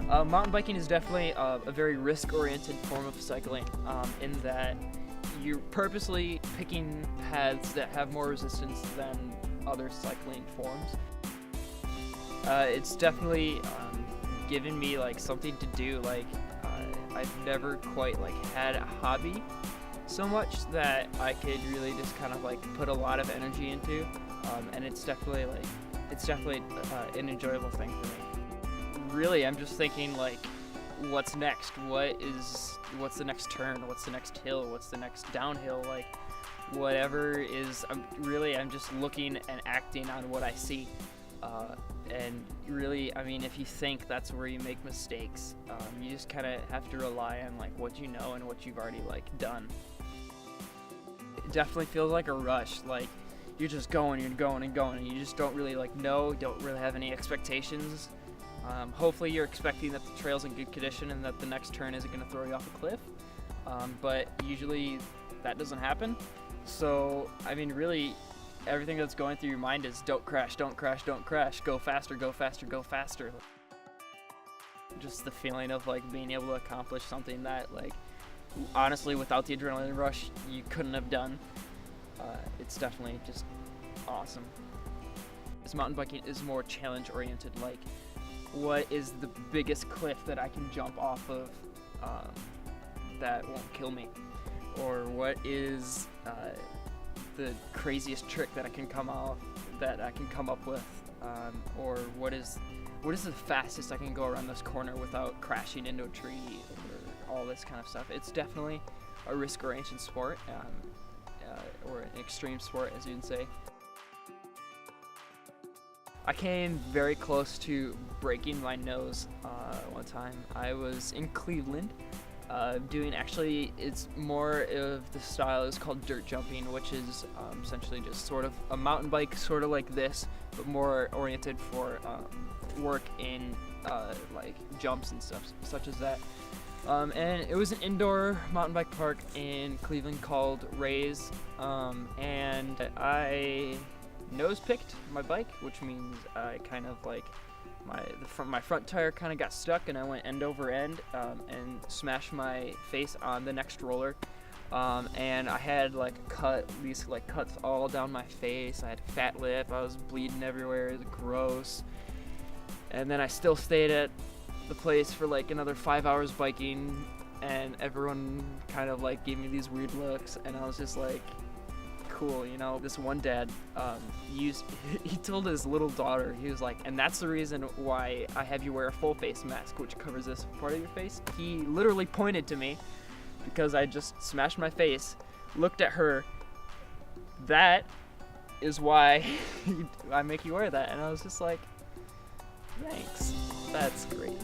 Mountain biking is definitely a very risk-oriented form of cycling, in that you're purposely picking paths that have more resistance than other cycling forms. It's definitely given me like something to do. I've never quite had a hobby so much that I could really just kind of put a lot of energy into, and it's definitely an enjoyable thing for me. Really, I'm just thinking what's next? What's the next turn? What's the next hill? What's the next downhill? Whatever is, I'm just looking and acting on what I see. And really, I mean, if you think, that's where you make mistakes. You just kind of have to rely on what you know and what you've already done. It definitely feels like a rush. You're just going and going and going, and you just don't really don't really have any expectations. Hopefully you're expecting that the trail's in good condition and that the next turn isn't going to throw you off a cliff. But usually that doesn't happen. So, I mean, really, everything that's going through your mind is don't crash, don't crash, don't crash, go faster, go faster, go faster. Just the feeling of being able to accomplish something that honestly, without the adrenaline rush, you couldn't have done. It's definitely just awesome. This mountain biking is more challenge oriented. What is the biggest cliff that I can jump off of that won't kill me? Or what is the craziest trick that I can come up with, or what is the fastest I can go around this corner without crashing into a tree, or all this kind of stuff. It's definitely a risk-oriented sport, or an extreme sport, as you'd say. I came very close to breaking my nose one time. I was in Cleveland. It's more of the style is called dirt jumping, which is essentially just sort of a mountain bike, sort of like this, but more oriented for work in jumps and stuff such as that. And it was an indoor mountain bike park in Cleveland called Ray's, and I nose picked my bike, which means I kind of my front tire kind of got stuck, and I went end over end and smashed my face on the next roller. And I had these cuts all down my face. I had a fat lip. I was bleeding everywhere. It was gross. And then I still stayed at the place for another 5 hours biking, and everyone kind of gave me these weird looks, and I was just cool, This one dad, he told his little daughter, he was and that's the reason why I have you wear a full face mask, which covers this part of your face. He literally pointed to me because I just smashed my face, looked at her. That is why I make you wear that. And I was just thanks, that's great.